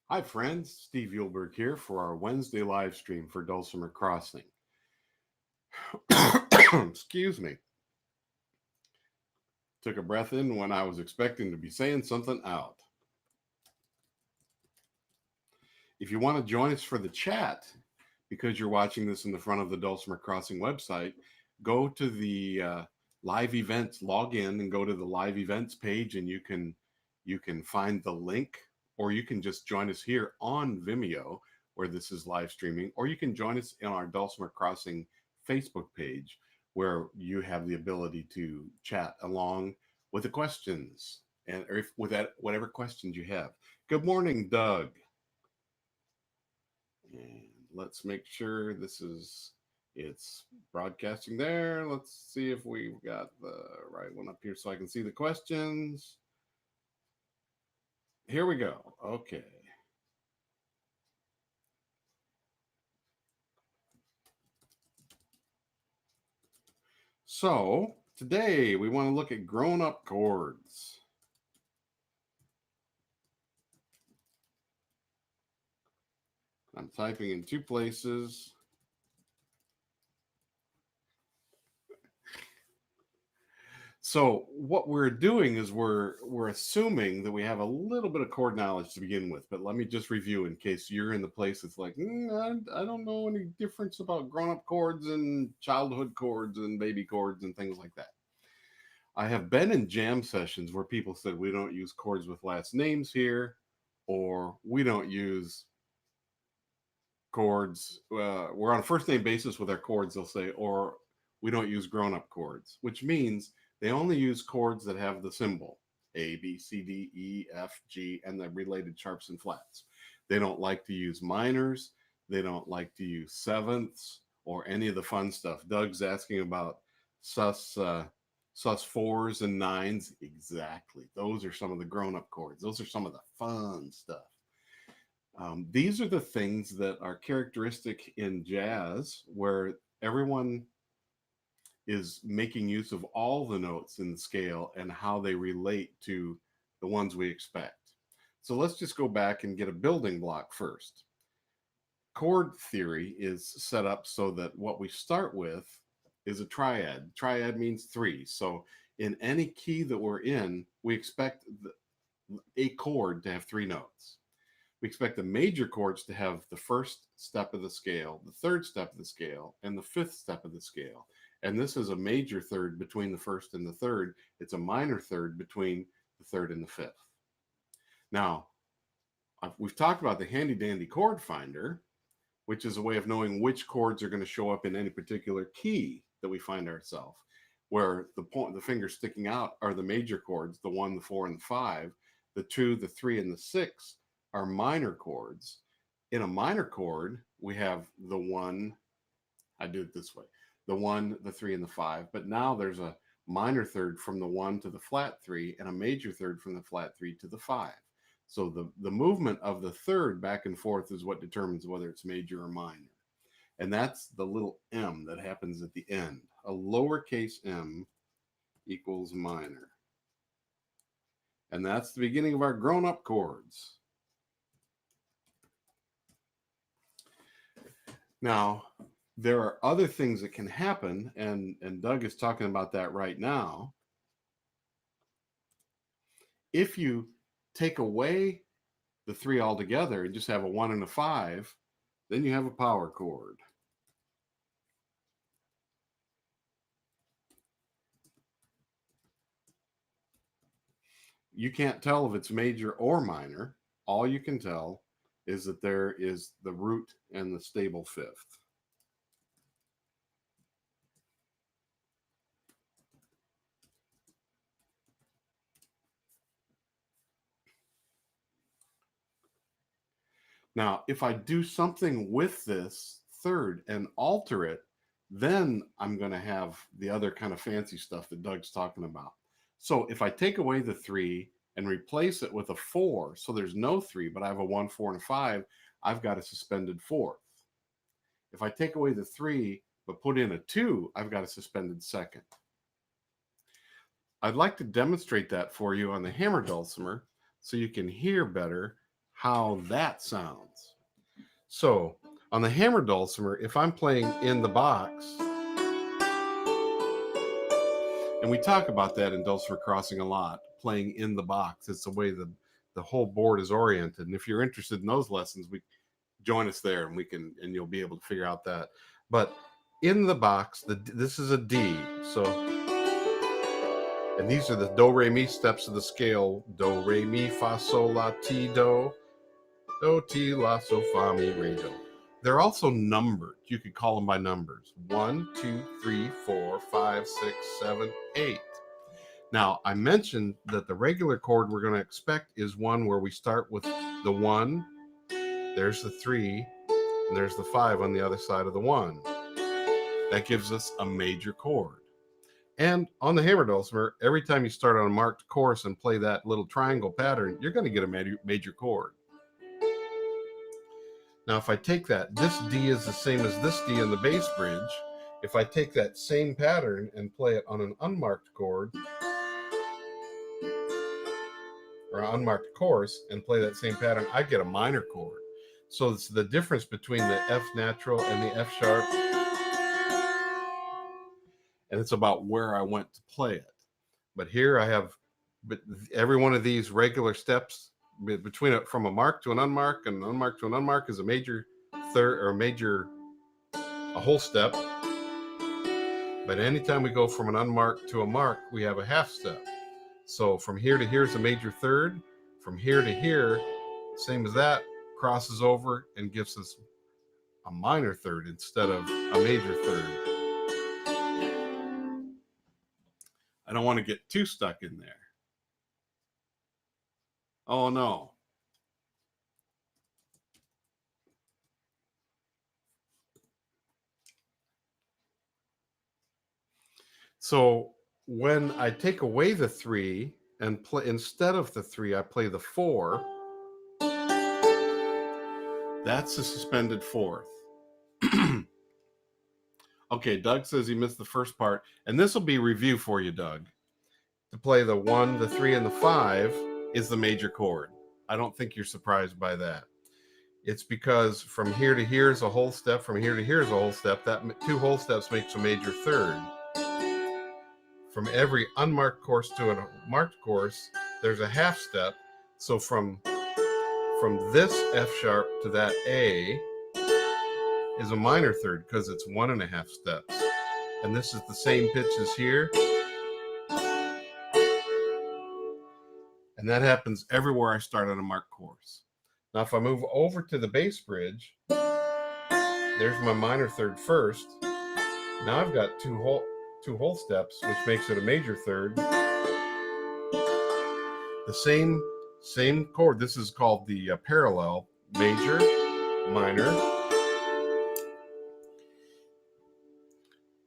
Hi friends, Steve Yulberg here for our Wednesday live stream for Dulcimer Crossing. Excuse me. Took a breath in when I was expecting to be saying something out. If you want to join us for the chat, because you're watching this in the front of the Dulcimer Crossing website, go to the live events, log in and go to the live events page, and you can find the link, or you can just join us here on Vimeo where this is live streaming, or you can join us on our Dulcimer Crossing Facebook page where you have the ability to chat along with the questions and or if, with that whatever questions you have. Good morning, Doug. And let's make sure it's broadcasting there. Let's see if we've got the right one up here so I can see the questions. Here we go. Okay. So today we want to look at grown up chords. I'm typing in two places. So what we're doing is we're assuming that we have a little bit of chord knowledge to begin with, but let me just review in case you're in the place that's like, I don't know any difference about grown-up chords and childhood chords and baby chords and things like that. I have been in jam sessions where people said we don't use chords with last names here, or we don't use chords. We're on a first name basis with our chords, they'll say, or we don't use grown-up chords, which means they only use chords that have the symbol A, B, C, D, E, F, G, and the related sharps and flats. They don't like to use minors. They don't like to use sevenths or any of the fun stuff. Doug's asking about sus fours and nines. Exactly. Those are some of the grown-up chords. Those are some of the fun stuff. These are the things that are characteristic in jazz, where everyone is making use of all the notes in the scale and how they relate to the ones we expect. So let's just go back and get a building block first. Chord theory is set up so that what we start with is a triad. Triad means three. So in any key that we're in, we expect a chord to have three notes. We expect the major chords to have the first step of the scale, the third step of the scale, and the fifth step of the scale. And this is a major third between the first and the third. It's a minor third between the third and the fifth. Now, we've talked about the handy dandy chord finder, which is a way of knowing which chords are going to show up in any particular key that we find ourselves, where the fingers sticking out are the major chords, the 1, the 4, and the 5. The 2, the 3, and the 6 are minor chords. In a minor chord, we have the 1, I do it this way, the 1, the 3, and the 5, but now there's a minor third from the 1 to the flat 3 and a major third from the flat 3 to the 5. So the movement of the third back and forth is what determines whether it's major or minor. And that's the little m that happens at the end. A lowercase m equals minor. And that's the beginning of our grown-up chords. Now, there are other things that can happen, and Doug is talking about that right now. If you take away the 3 altogether and just have a 1 and a 5, then you have a power chord. You can't tell if it's major or minor. All you can tell is that there is the root and the stable fifth. Now, if I do something with this third and alter it, then I'm going to have the other kind of fancy stuff that Doug's talking about. So if I take away the 3 and replace it with a 4, so there's no 3, but I have a 1, 4, and a 5, I've got a suspended fourth. If I take away the 3 but put in a 2, I've got a suspended second. I'd like to demonstrate that for you on the hammer dulcimer so you can hear better how that sounds. So on the hammer dulcimer, if I'm playing in the box, and we talk about that in dulcimer crossing a lot, playing in the box. It's the way the whole board is oriented. And if you're interested in those lessons, join us there, and you'll be able to figure out that. But in the box, this is a D. So, and these are the do re mi steps of the scale: do re mi fa sol la ti do, do ti la so fa mi re do. They're also numbered. You could call them by numbers: 1, 2, 3, 4, 5, 6, 7, 8. Now, I mentioned that the regular chord we're going to expect is one where we start with the 1, there's the 3, and there's the 5 on the other side of the 1. That gives us a major chord. And on the hammer dulcimer, every time you start on a marked course and play that little triangle pattern, you're going to get a major chord. Now, if I take that, this D is the same as this D in the bass bridge. If I take that same pattern and play it on an unmarked chord, or an unmarked course, and play that same pattern, I get a minor chord. So it's the difference between the F natural and the F sharp, and it's about where I went to play it. But here I have every one of these regular steps between it, from a mark to an unmarked, and an unmarked to an unmarked is a major third, or a whole step. But anytime we go from an unmarked to a mark, we have a half step. So from here to here is a major third. From here to here, same as that, crosses over and gives us a minor third instead of a major third. I don't want to get too stuck in there. Oh no. So when I take away the 3 and play, instead of the 3, I play the 4. That's a suspended fourth. Okay, Doug says he missed the first part, and this will be review for you, Doug. To play the 1, the 3, and the 5 is the major chord. I don't think you're surprised by that. It's because from here to here is a whole step, from here to here is a whole step. That 2 whole steps makes a major third. From every unmarked course to a marked course, there's a half step. So from this F sharp to that A is a minor third, because it's 1.5 steps. And this is the same pitch as here. And that happens everywhere I start on a marked course. Now, if I move over to the bass bridge, there's my minor third first. Now I've got two whole steps, which makes it a major third. The same chord. This is called the parallel: major, minor.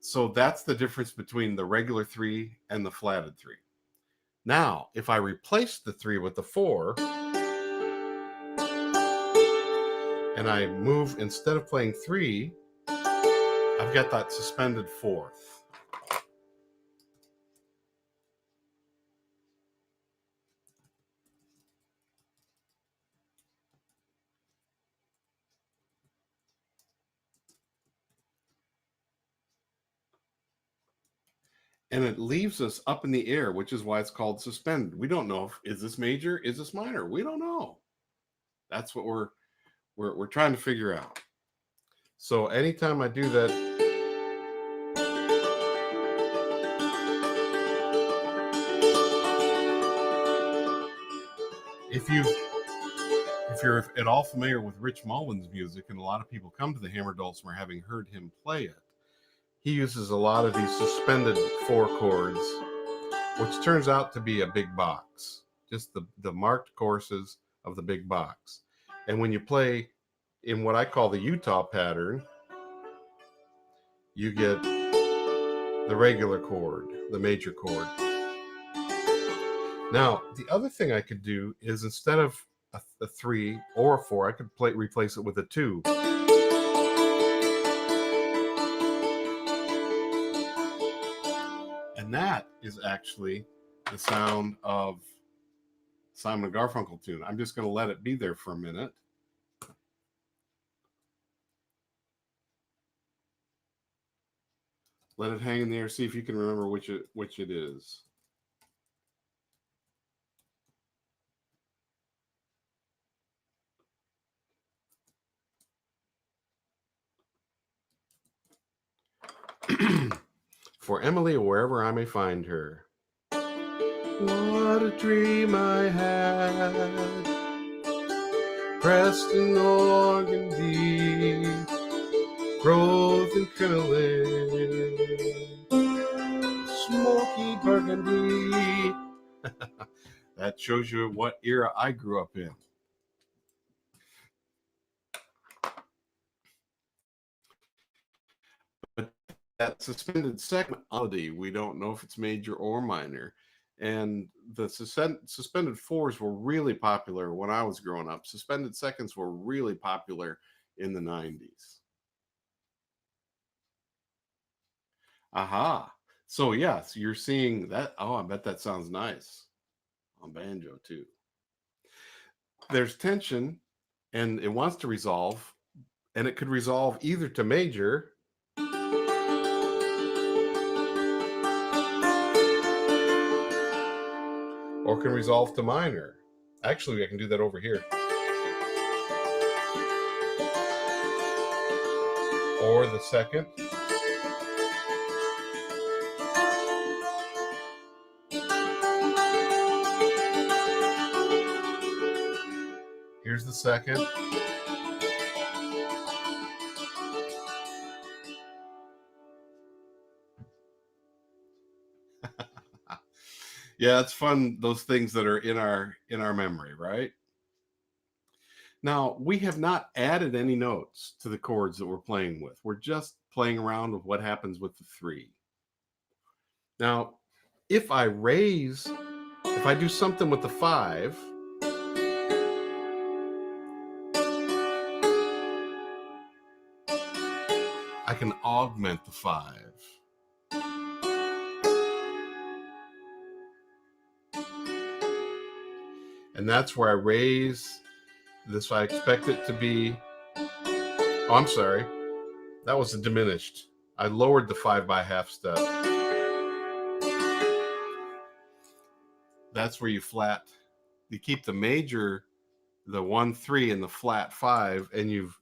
So that's the difference between the regular 3 and the flatted 3. Now, if I replace the 3 with the 4, and I move, instead of playing 3, I've got that suspended fourth. And it leaves us up in the air, which is why it's called suspended. We don't know is this major, is this minor? We don't know. That's what we're trying to figure out. So anytime I do that, if you're at all familiar with Rich Mullins' music, and a lot of people come to the hammer dulcimer having heard him play it, he uses a lot of these suspended 4 chords, which turns out to be a big box, just the marked courses of the big box. And when you play in what I call the Utah pattern, you get the regular chord, the major chord. Now, the other thing I could do is, instead of a 3 or a 4, I could replace it with a 2. And that is actually the sound of Simon & Garfunkel tune. I'm just going to let it be there for a minute. Let it hang in the air. See if you can remember which it is. For Emily, wherever I may find her. What a dream I had, Preston organ deep, growth and curling, smoky burgundy. That shows you what era I grew up in. But that suspended second melody, we don't know if it's major or minor. And the suspended fours were really popular when I was growing up. Suspended seconds were really popular in the 90s. Aha. So yes, you're seeing that. Oh, I bet that sounds nice on banjo too. There's tension and it wants to resolve, and it could resolve either to major or can resolve to minor. Actually, I can do that over here. Or the second. Here's the second. Yeah, it's fun, those things that are in our memory, right? Now, we have not added any notes to the chords that we're playing with. We're just playing around with what happens with the 3. Now, if I do something with the 5, I can augment the 5. And that's where I raise this. I expect it to be, oh, I'm sorry. That was a diminished. I lowered the 5 by half step. That's where you keep the major, the 1, 3, and the flat 5, and you've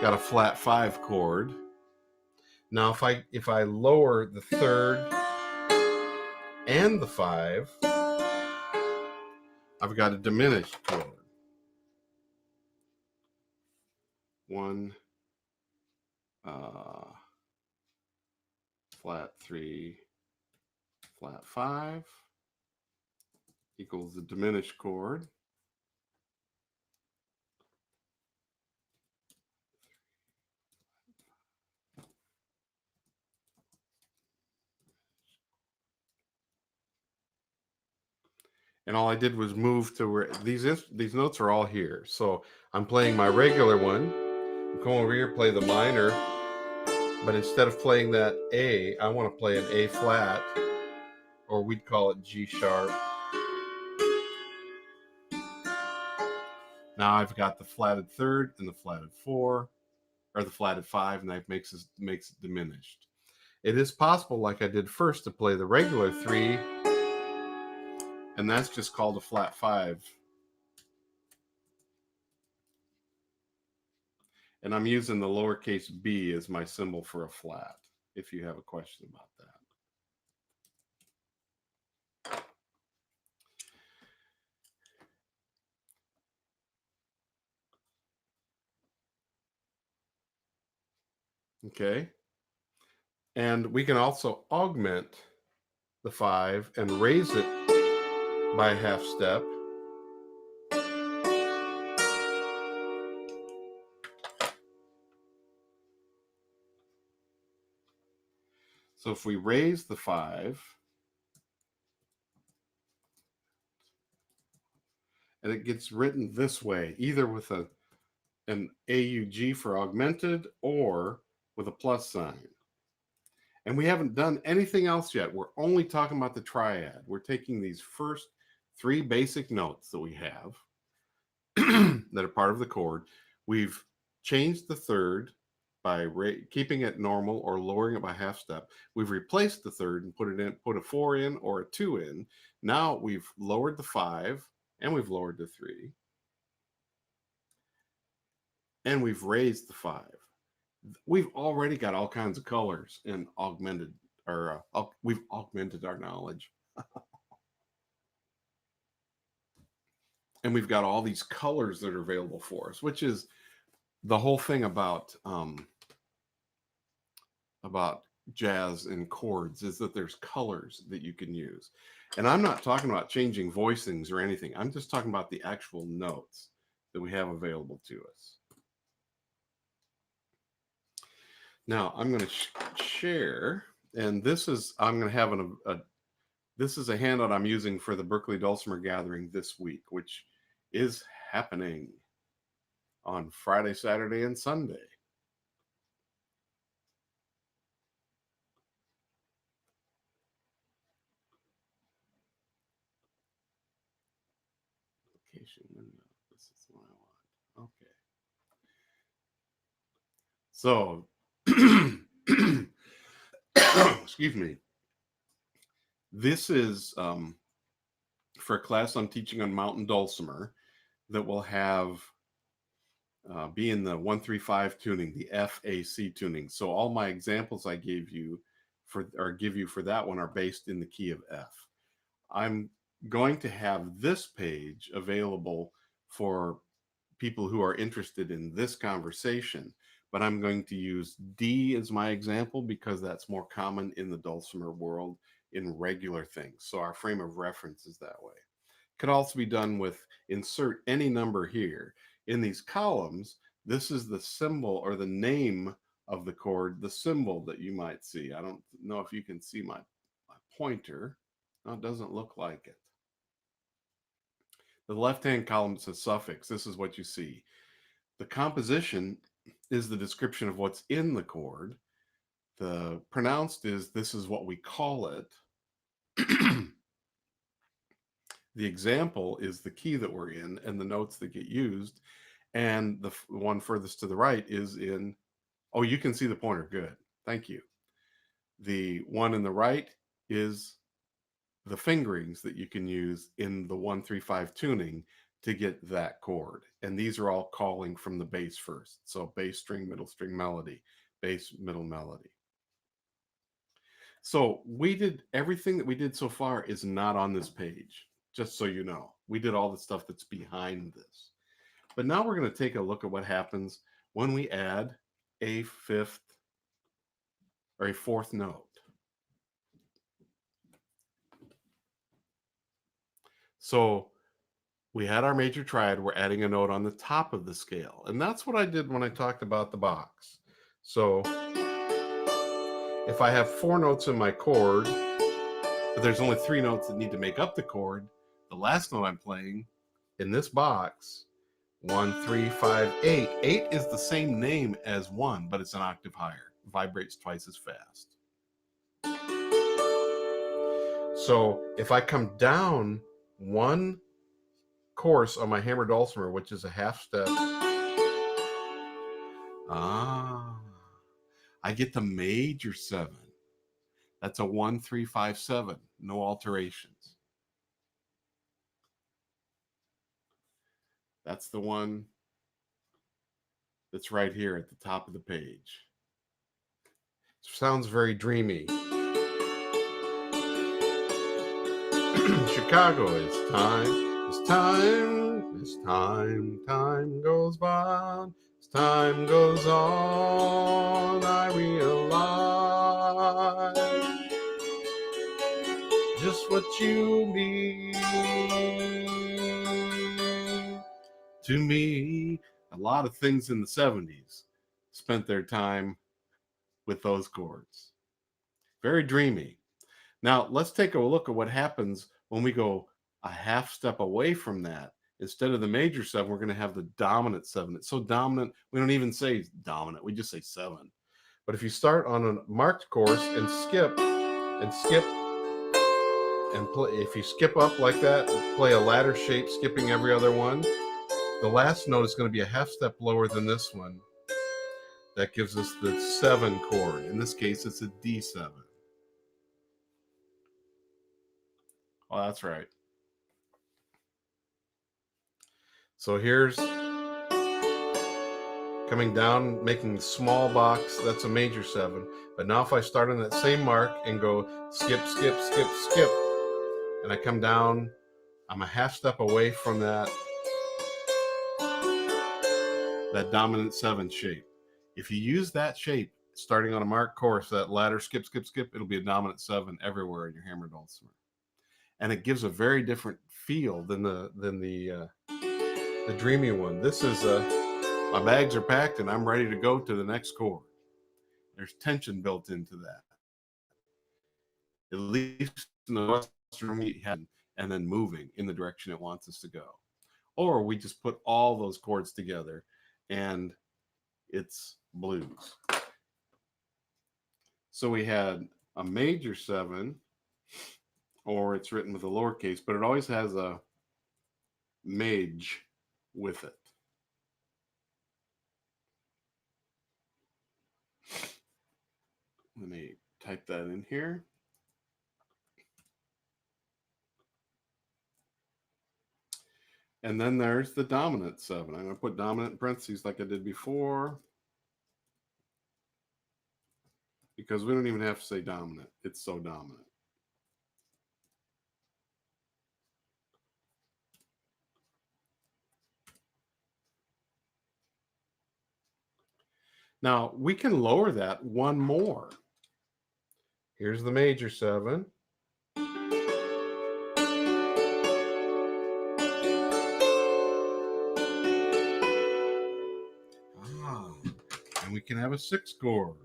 got a flat 5 chord. Now, if I lower the 3rd and the 5, I've got a diminished chord. 1, flat 3, flat 5 equals the diminished chord. And all I did was move to where these notes are all here. So I'm playing my regular one. I'm going over here, play the minor. But instead of playing that A, I want to play an A flat, or we'd call it G sharp. Now I've got the flatted 3rd and the flatted 4, or the flatted 5, and that makes it diminished. It is possible, like I did first, to play the regular 3, and that's just called a flat 5. And I'm using the lowercase b as my symbol for a flat, if you have a question about that. Okay. And we can also augment the 5 and raise it by a half step. So if we raise the 5, and it gets written this way, either with an AUG for augmented or with a plus sign. And we haven't done anything else yet. We're only talking about the triad. We're taking these first 3 basic notes that we have that are part of the chord. We've changed the third by keeping it normal or lowering it by half step. We've replaced the third and put a 4 in or a 2 in. Now we've lowered the 5 and we've lowered the 3. And we've raised the 5. We've already got all kinds of colors and we've augmented our knowledge. And we've got all these colors that are available for us, which is the whole thing about jazz and chords, is that there's colors that you can use. And I'm not talking about changing voicings or anything. I'm just talking about the actual notes that we have available to us. Now I'm going to share, and this is, I'm going to have this is a handout I'm using for the Berkeley Dulcimer Gathering this week, which is happening on Friday, Saturday, and Sunday. Application window. This is what I want. Okay. So, excuse me. This is for a class I'm teaching on mountain dulcimer that will have be in the 1-3-5 tuning, the FAC tuning. So all my examples I gave you give you for that one are based in the key of F. I'm going to have this page available for people who are interested in this conversation, but I'm going to use D as my example because that's more common in the dulcimer world in regular things. So our frame of reference is that way. Could also be done with insert any number here. In these columns, this is the symbol or the name of the chord, the symbol that you might see. I don't know if you can see my pointer. No, it doesn't look like it. The left-hand column says suffix. This is what you see. The composition is the description of what's in the chord. The pronounced is this is what we call it. The example is the key that we're in and the notes that get used. And the one furthest to the right is in, oh, you can see the pointer. Good. Thank you. The one in the right is the fingerings that you can use in the 1-3-5 tuning to get that chord. And these are all calling from the bass first. So bass, string, middle string, melody, bass, middle, melody. So we did everything that we did so far is not on this page, just so you know. We did all the stuff that's behind this. But now we're going to take a look at what happens when we add a fifth or a fourth note. So we had our major triad, we're adding a note on the top of the scale. And that's what I did when I talked about the box. So if I have 4 notes in my chord, but there's only 3 notes that need to make up the chord, the last note I'm playing in this box, 1, 3, 5, 8. 8 is the same name as 1, but it's an octave higher. It vibrates twice as fast. So if I come down 1 course on my hammer dulcimer, which is a half step, I get the major 7. That's a 1, 3, 5, 7. No alterations. That's the one that's right here at the top of the page. Sounds very dreamy. Chicago, it's time goes by, as time goes on, I realize just what you mean to me. A lot of things in the 70s spent their time with those chords. Very dreamy. Now, let's take a look at what happens when we go a half step away from that. Instead of the major 7, we're going to have the dominant 7. It's so dominant, we don't even say dominant. We just say 7. But if you start on a marked course and skip and play, if you skip up like that, play a ladder shape, skipping every other one, the last note is going to be a half step lower than this one. That gives us the 7 chord. In this case, it's a D7. Oh, that's right. So here's coming down, making the small box, that's a major 7. But now if I start on that same mark and go skip, skip, skip, skip, and I come down, I'm a half step away from that dominant 7 shape. If you use that shape starting on a marked course, that ladder skip, skip, skip, it'll be a dominant 7 everywhere in your hammered dulcimer. And it gives a very different feel than the dreamy one. This is my bags are packed and I'm ready to go to the next chord. There's tension built into that. At least in the Western we had, and then moving in the direction it wants us to go. Or we just put all those chords together and it's blues. So we had a major 7, or it's written with a lowercase, but it always has a maj with it. Let me type that in here. And then there's the dominant 7. I'm going to put dominant in parentheses like I did before, because we don't even have to say dominant. It's so dominant. Now, we can lower that one more. Here's the major 7. And we can have a 6 chord.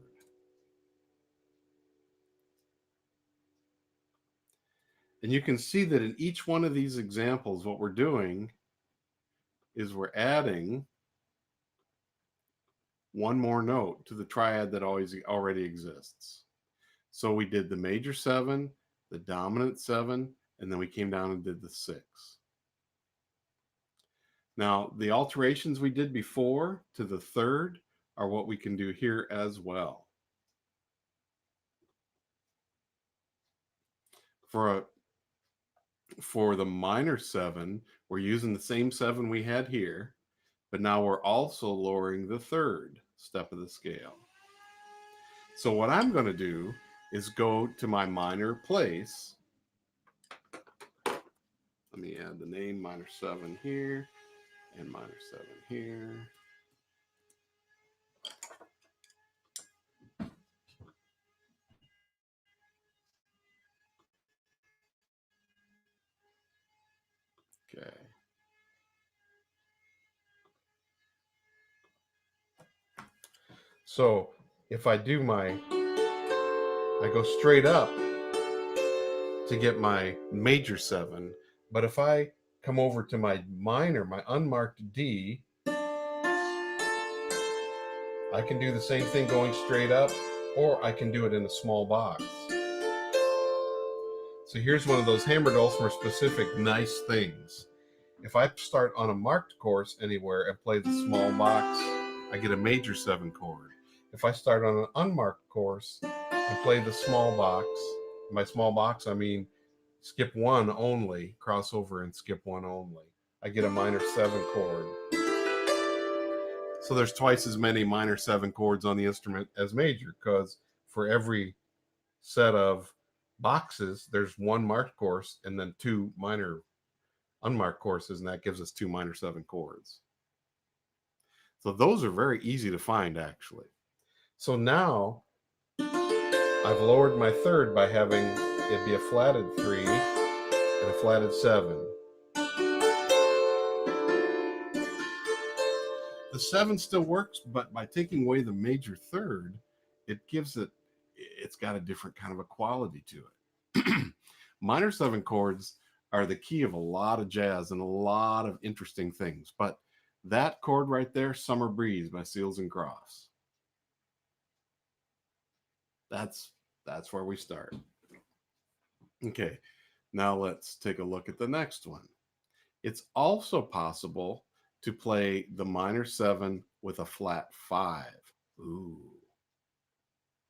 And you can see that in each one of these examples, what we're doing is we're adding one more note to the triad that already exists. So we did the major 7, the dominant 7, and then we came down and did the 6. Now, the alterations we did before to the 3rd are what we can do here as well. For the minor 7, we're using the same 7 we had here, but now we're also lowering the 3rd step of the scale. So what I'm going to do is go to my minor place. Let me add the name minor 7 here and minor 7 here. Okay. So if I do I go straight up to get my major 7, but if I come over to my minor, my unmarked D, I can do the same thing going straight up, or I can do it in a small box. So here's one of those hammered dulcimer specific nice things. If I start on a marked course anywhere and play the small box, I get a major 7 chord. If I start on an unmarked course and play the small box, by small box I mean skip 1 only, cross over and skip 1 only, I get a minor 7 chord. So there's twice as many minor 7 chords on the instrument as major, because for every set of boxes, there's 1 marked course and then 2 minor unmarked courses, and that gives us 2 minor 7 chords. So those are very easy to find, actually. So now I've lowered my 3rd by having it be a flatted 3 and a flatted 7. The 7 still works, but by taking away the major 3rd, it's got a different kind of a quality to it. Minor 7 chords are the key of a lot of jazz and a lot of interesting things, but that chord right there, Summer Breeze by Seals and Crofts. That's where we start. Okay, now let's take a look at the next one. It's also possible to play the minor 7 with a flat 5. Ooh.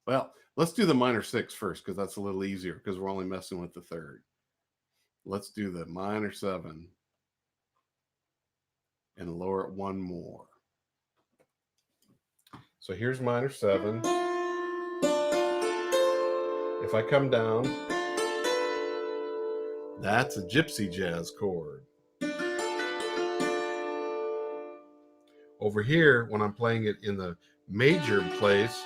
Well, let's do the minor 6 first because that's a little easier because we're only messing with the third. Let's do the minor 7 and lower it one more. So here's minor 7. If I come down, that's a gypsy jazz chord. Over here, when I'm playing it in the major place,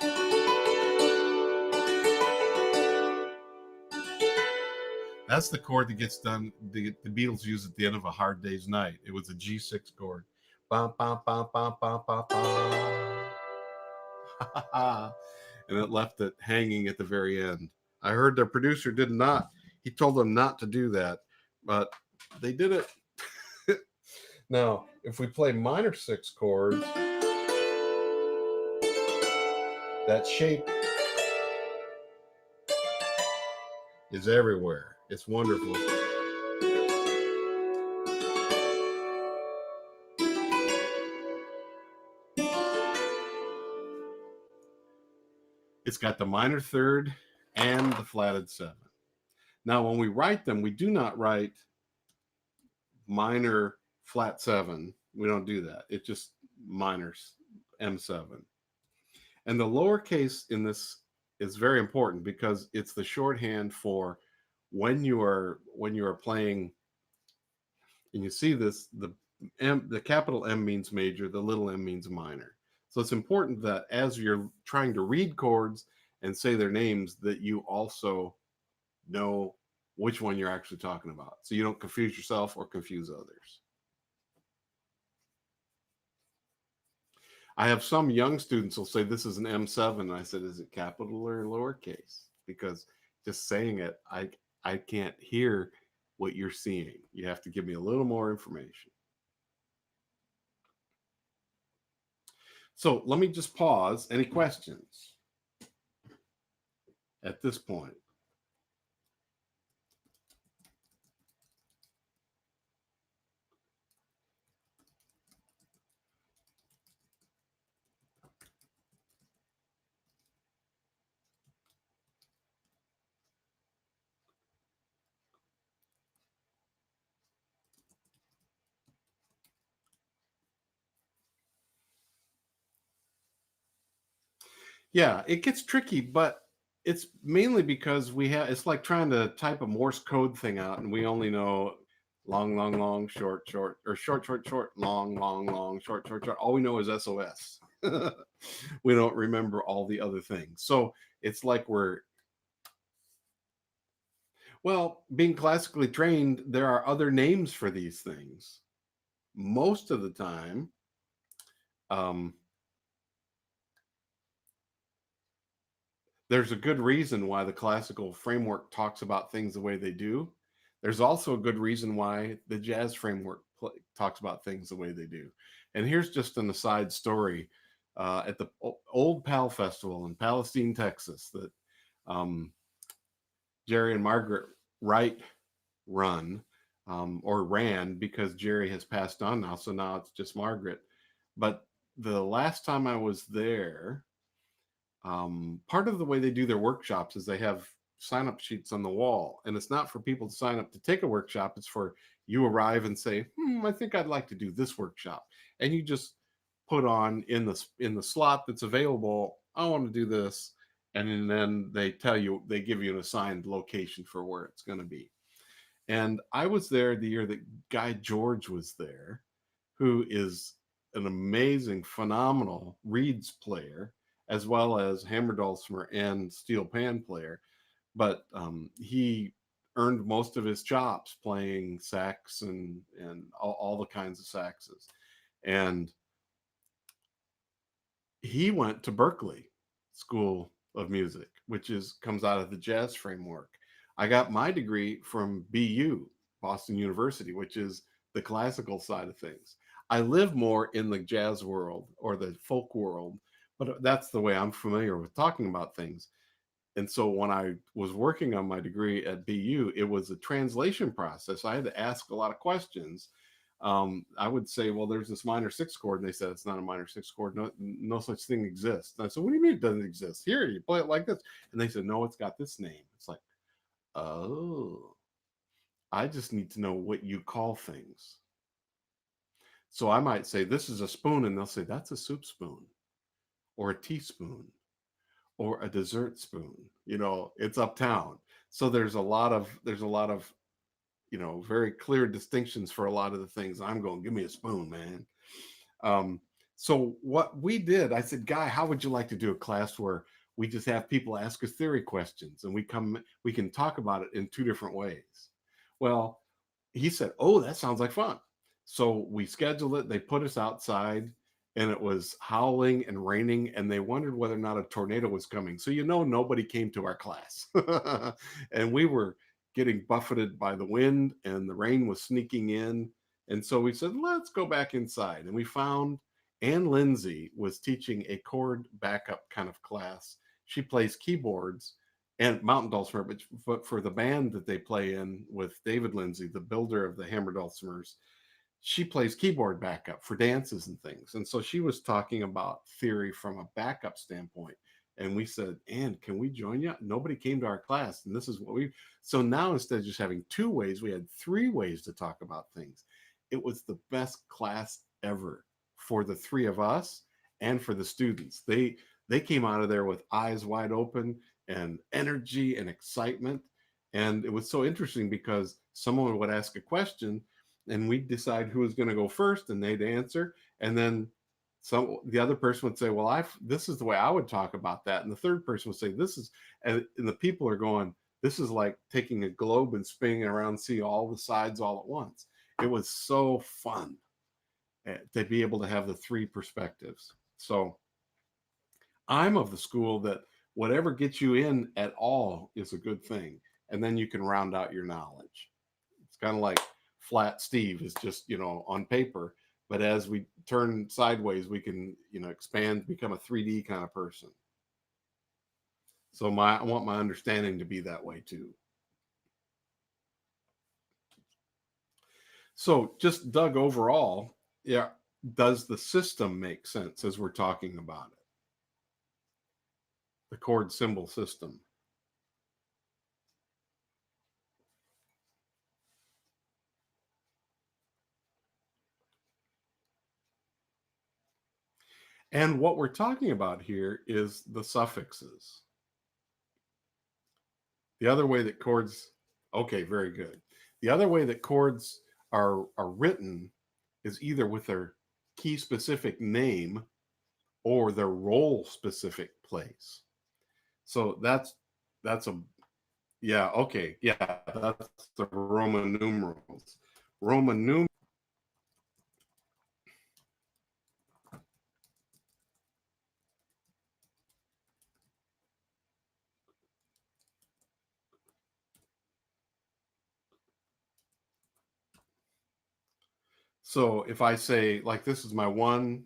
that's the chord that gets done, the Beatles use at the end of A Hard Day's Night. It was a G6 chord. Bum, bum, bum, bum, bum, bum, bum. And it left it hanging at the very end. I heard their producer did not, he told them not to do that, but they did it. Now, if we play minor 6 chords, that shape is everywhere. It's wonderful. It's got the minor 3rd and the flatted 7. Now, when we write them, we do not write minor flat 7. We don't do that. It's just minors, M7. And the lowercase in this is very important because it's the shorthand for when you are playing, and you see this, the capital M means major, the little m means minor. So it's important that as you're trying to read chords and say their names, that you also know which one you're actually talking about, so you don't confuse yourself or confuse others. I have some young students will say this is an M7, and I said, is it capital or lowercase? Because just saying it, I can't hear what you're seeing. You have to give me a little more information. So let me just pause. Any questions at this point? Yeah, it gets tricky, but it's mainly because it's like trying to type a Morse code thing out, and we only know long, long, long, short, short, or short, short, short, long, long, long, short, short, short. All we know is SOS. We don't remember all the other things. So it's like being classically trained, there are other names for these things. Most of the time, there's a good reason why the classical framework talks about things the way they do. There's also a good reason why the jazz framework talks about things the way they do. And here's just an aside story. At the Old Pal Festival in Palestine, Texas, that Jerry and Margaret Wright run, or ran, because Jerry has passed on now, so now it's just Margaret. But the last time I was there, part of the way they do their workshops is they have sign-up sheets on the wall, and it's not for people to sign up to take a workshop. It's for you arrive and say, I think I'd like to do this workshop, and you just put on in the slot that's available, I want to do this, and then they give you an assigned location for where it's going to be. And I was there the year that Guy George was there, who is an amazing, phenomenal reeds player, as well as hammer dulcimer and steel pan player. But he earned most of his chops playing sax and all the kinds of saxes. And he went to Berklee School of Music, which comes out of the jazz framework. I got my degree from BU, Boston University, which is the classical side of things. I live more in the jazz world or the folk world, but that's the way I'm familiar with talking about things. And so when I was working on my degree at BU, it was a translation process. I had to ask a lot of questions. I would say, well, there's this minor sixth chord, and they said it's not a minor sixth chord. No, no such thing exists. And I said, what do you mean it doesn't exist? Here, you play it like this. And they said, no, it's got this name. It's like, oh, I just need to know what you call things. So I might say, this is a spoon, and they'll say, that's a soup spoon, or a teaspoon, or a dessert spoon. It's uptown. So there's a lot of very clear distinctions for a lot of the things. I'm going, give me a spoon, man. um, so what we did, I said, Guy, how would you like to do a class where we just have people ask us theory questions, and we can talk about it in two different ways? Well, he said, oh, that sounds like fun. So we scheduled it. They put us outside, and it was howling and raining, and they wondered whether or not a tornado was coming. So nobody came to our class. And we were getting buffeted by the wind, and the rain was sneaking in. And so we said, let's go back inside. And we found Ann Lindsay was teaching a chord backup kind of class. She plays keyboards and mountain dulcimer, but for the band that they play in with David Lindsay, the builder of the hammer dulcimers, she plays keyboard backup for dances and things. And so she was talking about theory from a backup standpoint. And we said, Ann, can we join you? Nobody came to our class. And this is what so now instead of just having two ways, we had three ways to talk about things. It was the best class ever for the three of us and for the students. They came out of there with eyes wide open and energy and excitement. And it was so interesting because someone would ask a question, and we'd decide who was going to go first, and they'd answer. And then the other person would say, well, this is the way I would talk about that. And the third person would say, this is, and the people are going, this is like taking a globe and spinning it around, see all the sides all at once. It was so fun to be able to have the three perspectives. So I'm of the school that whatever gets you in at all is a good thing. And then you can round out your knowledge. It's kind of like flat Steve is just, on paper. But as we turn sideways, we can, expand, become a 3D kind of person. So I want my understanding to be that way too. So just Doug, overall, yeah, does the system make sense as we're talking about it? The chord symbol system. And what we're talking about here is the suffixes. The other way that chords, okay, very good. The other way that chords are written is either with their key specific name or their role specific place. So that's a, yeah, okay, yeah, that's the Roman numerals. Roman numerals. So if I say, like, this is my one,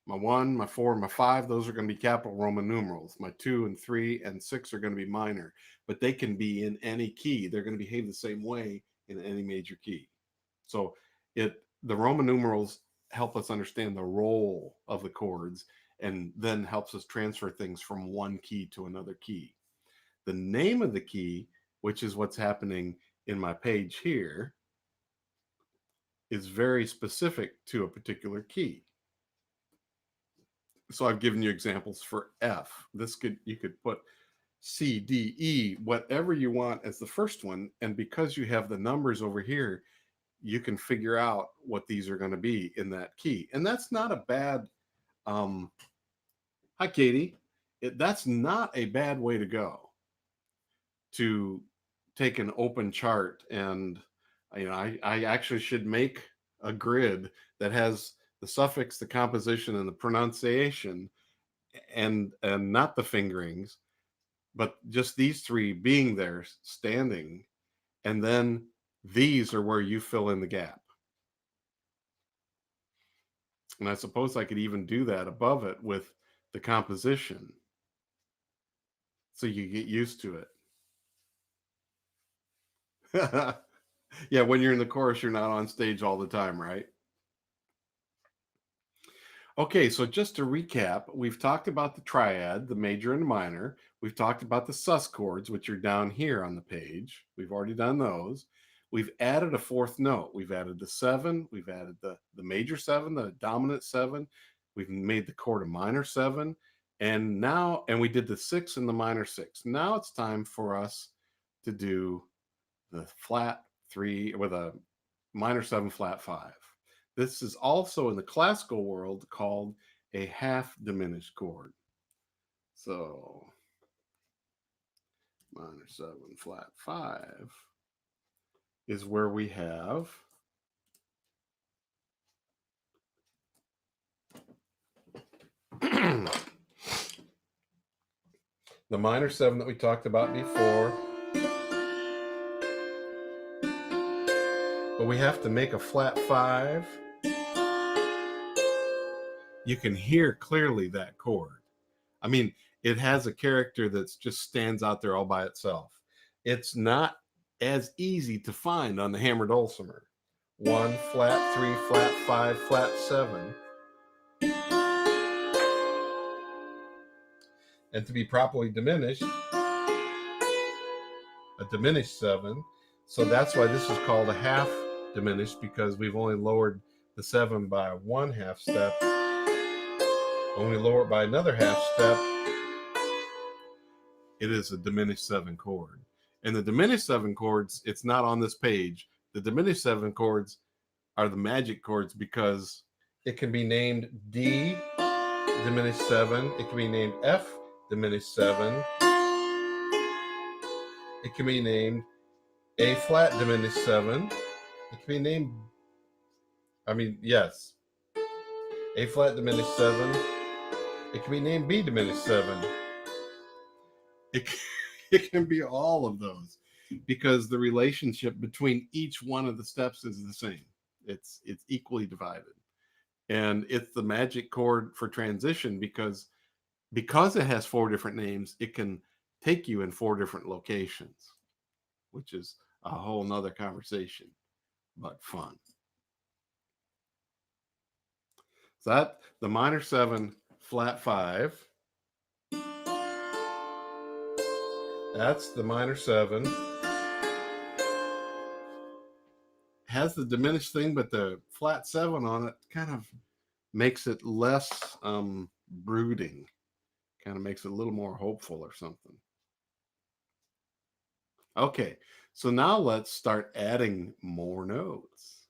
my four, my five, those are going to be capital Roman numerals. My 2 and 3 and 6 are going to be minor, but they can be in any key. They're going to behave the same way in any major key. So the Roman numerals help us understand the role of the chords, and then helps us transfer things from one key to another key. The name of the key, which is what's happening in my page here, is very specific to a particular key. So I've given you examples for F. You could put C, D, E, whatever you want as the first one. And because you have the numbers over here, you can figure out what these are going to be in that key. And that's not a bad, hi, Katie. That's not a bad way to go, to take an open chart. And, I actually should make a grid that has the suffix, the composition, and the pronunciation, and not the fingerings, but just these three being there standing. And then these are where you fill in the gap. And I suppose I could even do that above it with the composition. so you get used to it. Yeah, when you're in the chorus, you're not on stage all the time, right? Okay, so just to recap, we've talked about the triad, the major and the minor. We've talked about the sus chords, which are down here on the page. We've already done those. We've added a fourth note. We've added the 7. We've added the major 7, the dominant 7. We've made the chord a minor 7. And we did the 6 and the minor 6. Now it's time for us to do the flat 3 with a minor 7 flat 5. This is also in the classical world called a half diminished chord. So minor 7 flat 5 is where we have the minor 7 that we talked about before. But we have to make a flat 5. You can hear clearly that chord. I mean, it has a character that just stands out there all by itself. It's not as easy to find on the hammered dulcimer. 1 flat 3 flat 5 flat 7. And to be properly diminished, a diminished 7. So that's why this is called a half diminished, because we've only lowered the 7 by 1/2 step. When we lower it by another half step, it is a diminished 7 chord. And the diminished 7 chords, it's not on this page. The diminished 7 chords are the magic chords because it can be named D diminished 7. It can be named F diminished 7. It can be named A flat diminished 7. It can be named, yes, A flat diminished 7. It can be named B diminished 7. It can be all of those because the relationship between each one of the steps is the same. It's equally divided. And it's the magic chord for transition because it has 4 different names, it can take you in 4 different locations, which is a whole nother conversation, but fun. So that the minor 7 flat 5. That's the minor 7. Has the diminished thing, but the flat 7 on it kind of makes it less brooding. Kind of makes it a little more hopeful or something. Okay, so now let's start adding more notes.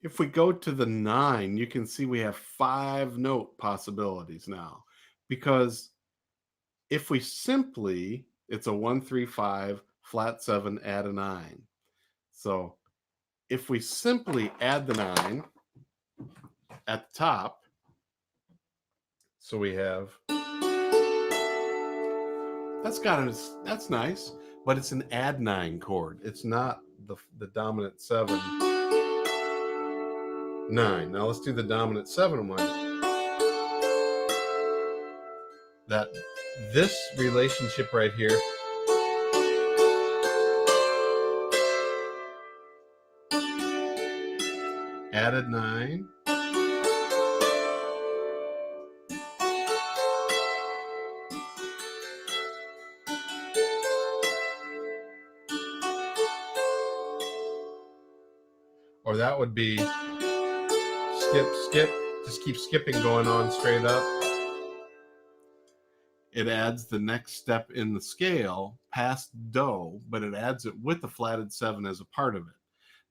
If we go to the 9, you can see we have 5 note possibilities now, because if we simply, it's a 1 3 5 flat 7 add a 9. So if we simply add the 9 at the top, so we have, that's nice, but it's an add 9 chord. It's not the dominant 7 9. Now let's do the dominant 7 one. That this relationship right here added 9, or that would be skip, skip, just keep skipping going on straight up. It adds the next step in the scale past do, but it adds it with the flatted 7 as a part of it.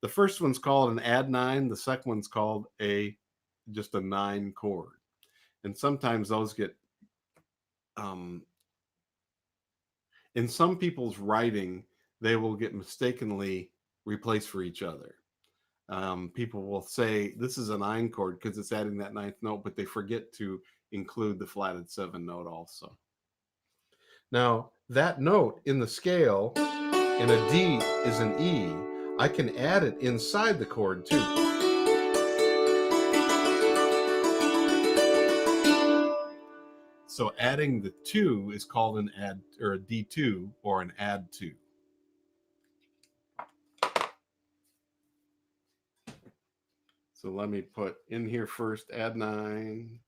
The first one's called an add 9. The second one's called just a 9 chord. And sometimes those get, in some people's writing, they will get mistakenly replaced for each other. People will say this is a 9 chord because it's adding that 9th note, but they forget to include the flatted 7 note also. Now, that note in the scale in a D is an E. I can add it inside the chord too. So adding the 2 is called an add, or a D2, or an add 2. So let me put in here first, add 9.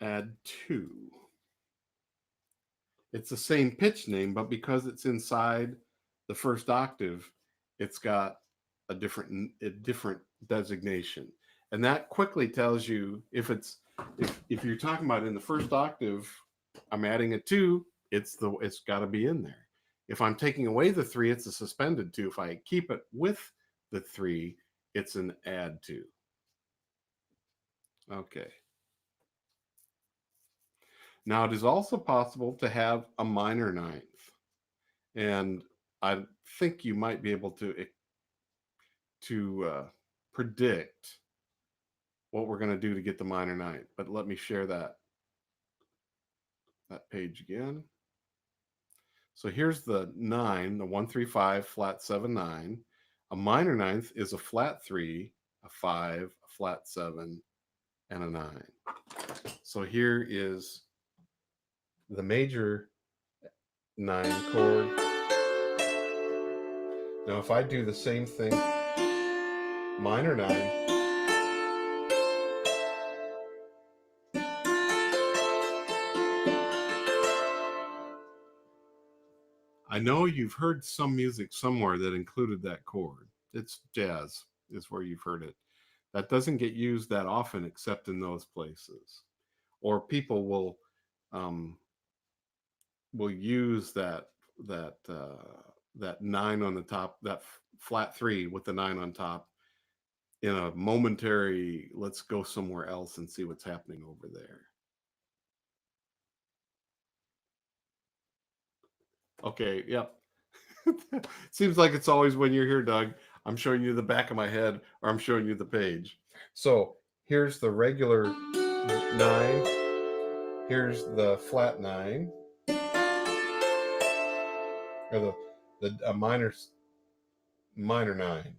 Add 2. It's the same pitch name, but because it's inside the first octave, it's got a different designation. And that quickly tells you if you're talking about in the first octave, I'm adding a 2, it's got to be in there. If I'm taking away the 3, it's a suspended 2. If I keep it with the 3, it's an add 2. Okay. Now it is also possible to have a minor ninth. And I think you might be able to predict what we're going to do to get the minor ninth. But let me share that page again. So here's the 9, the 1, 3, 5, flat 7, 9. A minor ninth is a flat 3, a 5, a flat 7, and a 9. So here is the major 9 chord. Now if I do the same thing, minor 9, I know you've heard some music somewhere that included that chord. It's jazz is where you've heard it. That doesn't get used that often except in those places. Or people will use that 9 on the top, that flat 3 with the 9 on top in a momentary, let's go somewhere else and see what's happening over there. Okay, yep. Seems like it's always when you're here, Doug. I'm showing you the back of my head, or I'm showing you the page. So here's the regular 9. Here's the flat 9, or the minor 9.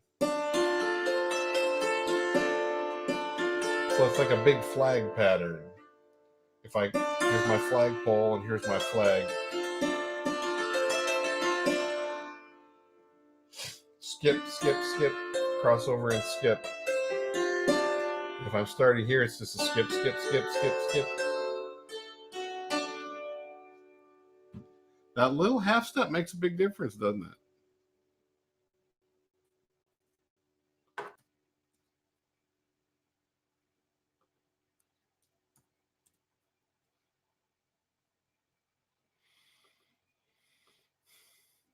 So it's like a big flag pattern. Here's my flagpole and here's my flag. Skip, skip, skip, cross over and skip. If I'm starting here, it's just a skip, skip, skip, skip, skip. That little half step makes a big difference, doesn't it?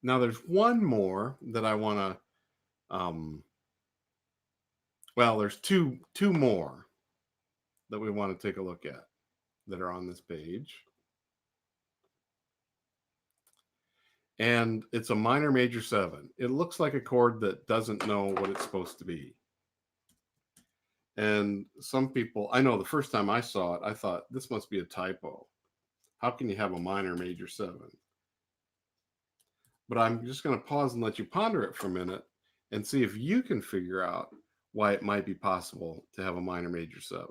Now there's one more that I want to, well, there's two more that we want to take a look at that are on this page. And it's a minor major 7. It looks like a chord that doesn't know what it's supposed to be. And some people, I know the first time I saw it, I thought this must be a typo. How can you have a minor major 7? But I'm just going to pause and let you ponder it for a minute and see if you can figure out why it might be possible to have a minor major 7.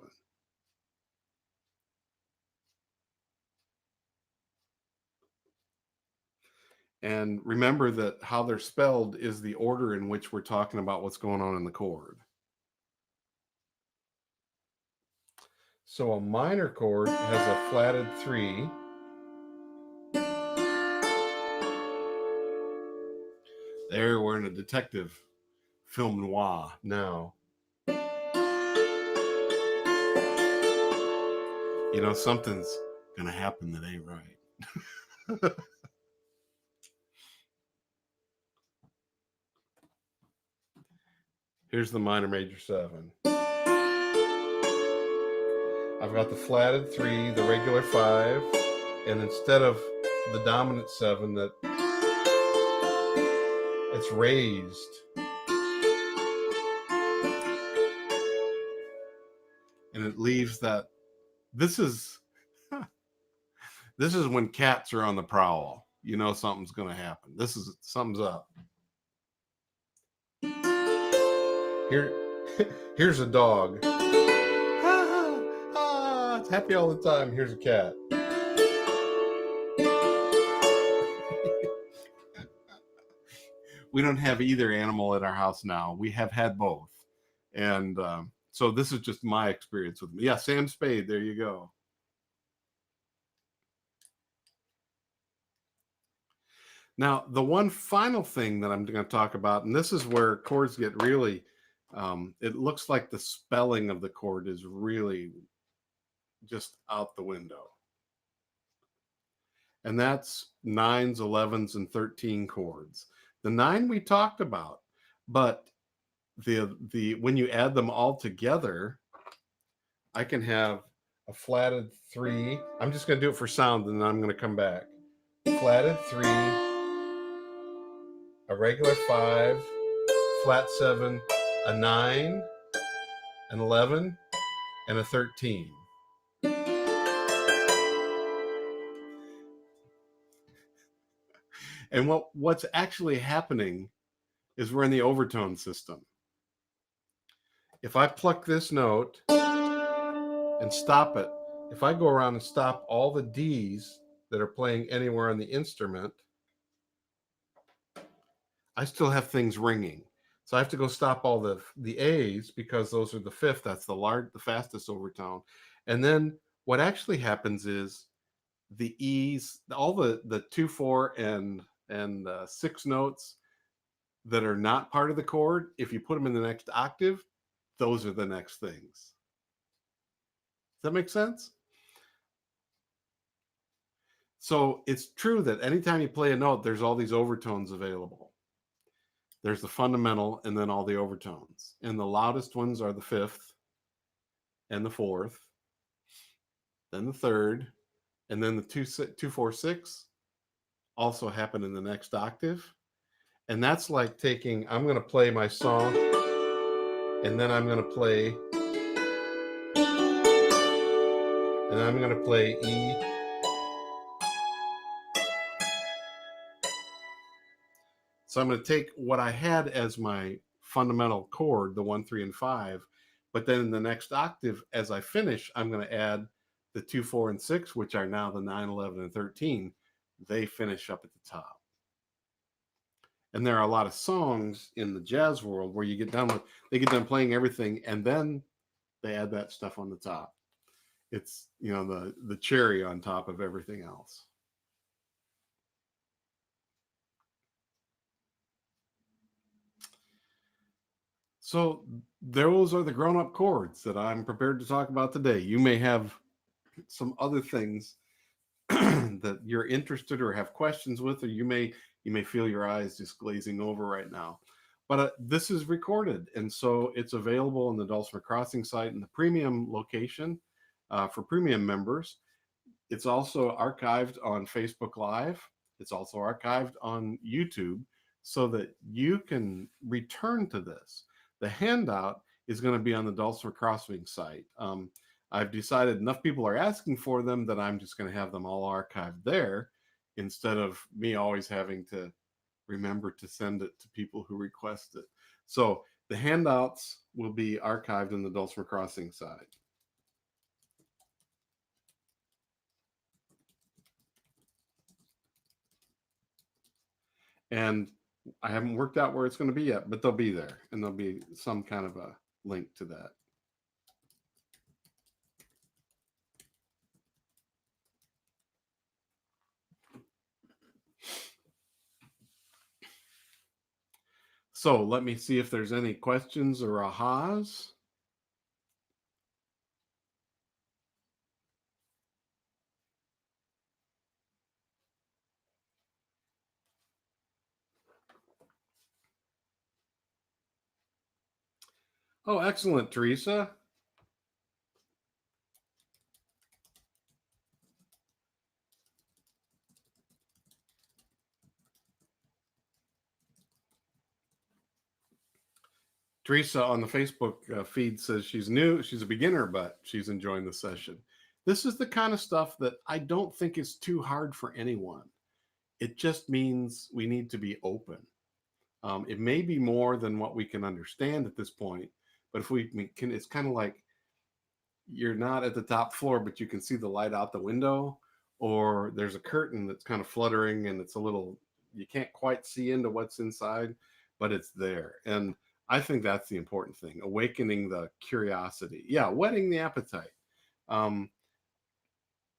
And remember that how they're spelled is the order in which we're talking about what's going on in the chord. So a minor chord has a flatted 3. There, we're in a detective film noir now. You know, something's going to happen that ain't right. Here's the minor major 7. I've got the flatted 3, the regular 5, and instead of the dominant 7 that It's raised. And it leaves that. This is when cats are on the prowl. You know something's going to happen. This is something's up. Here's a dog. It's happy all the time. Here's a cat. We don't have either animal at our house now. We have had both. And so this is just my experience with me. Yeah, Sam Spade, there you go. Now, the one final thing that I'm going to talk about, and this is where chords get really, it looks like the spelling of the chord is really just out the window. And that's 9s, 11s, and 13 chords. The 9 we talked about, but the when you add them all together, I can have a flatted 3. I'm just going to do it for sound, and then I'm going to come back. Flatted 3, a regular 5, flat 7, a 9, an 11, and a 13. And what's actually happening is we're in the overtone system. If I pluck this note and stop it, if I go around and stop all the Ds that are playing anywhere on the instrument, I still have things ringing. So I have to go stop all the A's because those are the fifth. That's the fastest overtone. And then what actually happens is the E's, all the 2, 4, and 6 notes that are not part of the chord, if you put them in the next octave, those are the next things. Does that make sense? So it's true that anytime you play a note, there's all these overtones available. There's the fundamental and then all the overtones. And the loudest ones are the 5th and the 4th, then the 3rd, and then the 2, 4, 6 also happen in the next octave. And that's like taking, I'm going to play my song, and then I'm going to play, and I'm going to play E. So I'm going to take what I had as my fundamental chord, the 1, 3, and 5, but then in the next octave, as I finish, I'm going to add the 2, 4, and 6, which are now the 9, 11, and 13. They finish up at the top. And there are a lot of songs in the jazz world where they get done playing everything, and then they add that stuff on the top. It's, the cherry on top of everything else. So those are the grown-up chords that I'm prepared to talk about today. You may have some other things that you're interested or have questions with, or you may feel your eyes just glazing over right now. But this is recorded, and so it's available on the Dulcimer Crossing site in the premium location for premium members. It's also archived on Facebook Live. It's also archived on YouTube so that you can return to this. The handout is going to be on the Dulcimer Crossing site. I've decided enough people are asking for them that I'm just going to have them all archived there instead of me always having to remember to send it to people who request it. So the handouts will be archived in the Dulcimer Crossing site. And I haven't worked out where it's going to be yet, but they'll be there, and there'll be some kind of a link to that. So let me see if there's any questions or ahas. Oh, excellent, Teresa. Teresa on the Facebook feed says she's new, she's a beginner, but she's enjoying the session. This is the kind of stuff that I don't think is too hard for anyone. It just means we need to be open. It may be more than what we can understand at this point, but if we can, it's kind of like you're not at the top floor, but you can see the light out the window, or there's a curtain that's kind of fluttering and it's a little, you can't quite see into what's inside, but it's there. And I think that's the important thing, awakening the curiosity. Yeah, whetting the appetite. Um,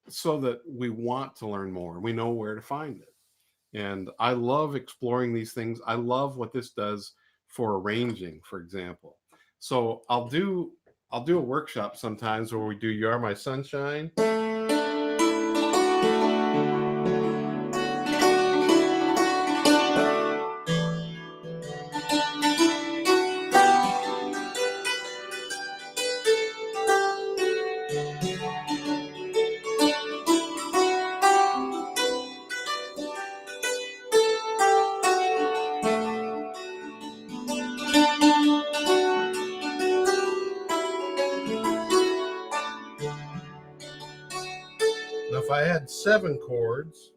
so that we want to learn more. We know where to find it. And I love exploring these things. I love what this does for arranging, for example. So I'll do a workshop sometimes where we do "You Are My Sunshine." Now, if I had 7 chords,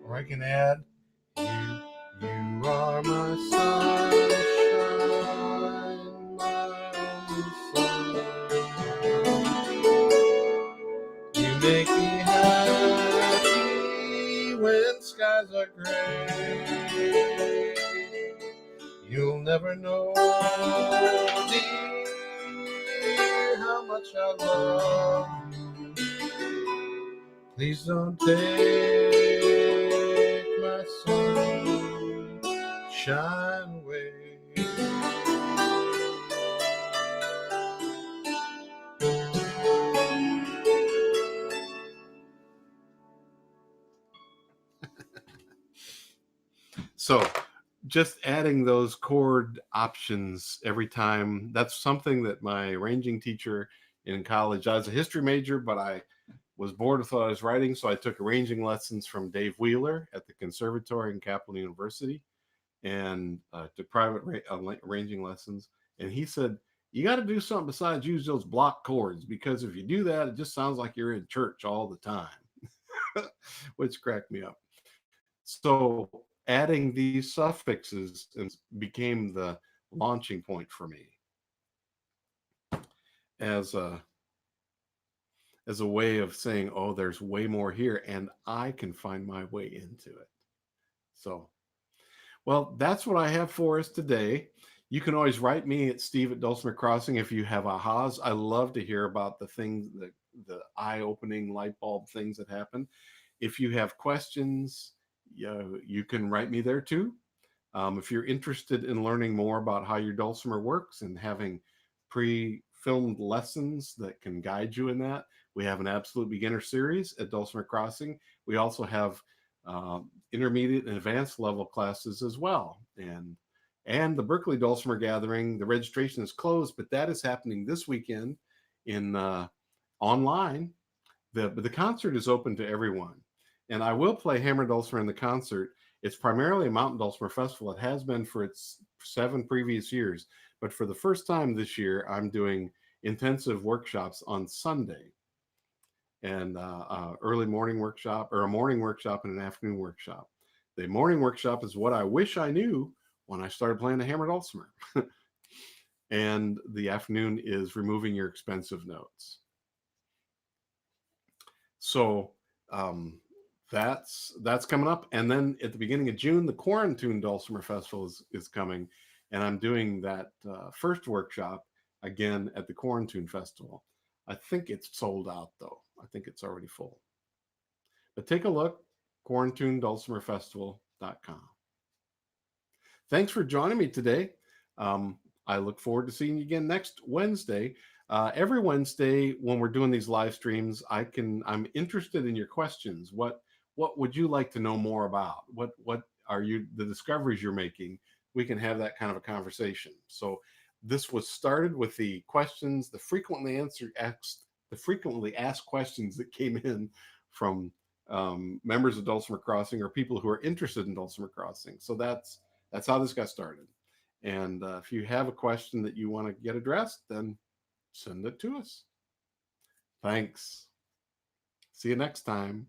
or I can add, you are my sunshine, my only sun. You make me happy when skies are gray. You'll never know, dear, how much I love you. Please don't take my sunshine away. So just adding those chord options every time, that's something that my arranging teacher in college, I was a history major, but I was bored with what I was writing, so I took arranging lessons from Dave Wheeler at the Conservatory in Capital University, and took private arranging lessons. And he said, you got to do something besides use those block chords, because if you do that, it just sounds like you're in church all the time, which cracked me up. So adding these suffixes became the launching point for me as a way of saying, oh, there's way more here, and I can find my way into it. So, well, that's what I have for us today. You can always write me at steve@dulcimer crossing if you have ahas. I love to hear about the things, the eye-opening light bulb things that happen. If you have questions, you can write me there too. If you're interested in learning more about how your dulcimer works and having pre-filmed lessons that can guide you in that, we have an absolute beginner series at Dulcimer Crossing. We also have intermediate and advanced level classes as well. And the Berkeley Dulcimer Gathering, the registration is closed, but that is happening this weekend in online. The concert is open to everyone. And I will play hammer dulcimer in the concert. It's primarily a mountain dulcimer festival. It has been for its 7 previous years. But for the first time this year, I'm doing intensive workshops on Sunday, and early morning workshop, or a morning workshop and an afternoon workshop. The morning workshop is what I wish I knew when I started playing the hammer dulcimer. And the afternoon is removing your expensive notes. So that's coming up. And then at the beginning of June, the Quarantine Dulcimer Festival is coming. And I'm doing that first workshop again at the Quarantine Festival. I think it's sold out, though. I think it's already full. But take a look, Quarantine Dulcimer Festival. Thanks for joining me today. I look forward to seeing you again next Wednesday. Every Wednesday when we're doing these live streams, I'm interested in your questions. What would you like to know more about? What are the discoveries you're making? We can have that kind of a conversation. So this was started with the questions, the frequently asked questions that came in from members of Dulcimer Crossing or people who are interested in Dulcimer Crossing. So that's how this got started. And if you have a question that you want to get addressed, then send it to us. Thanks. See you next time.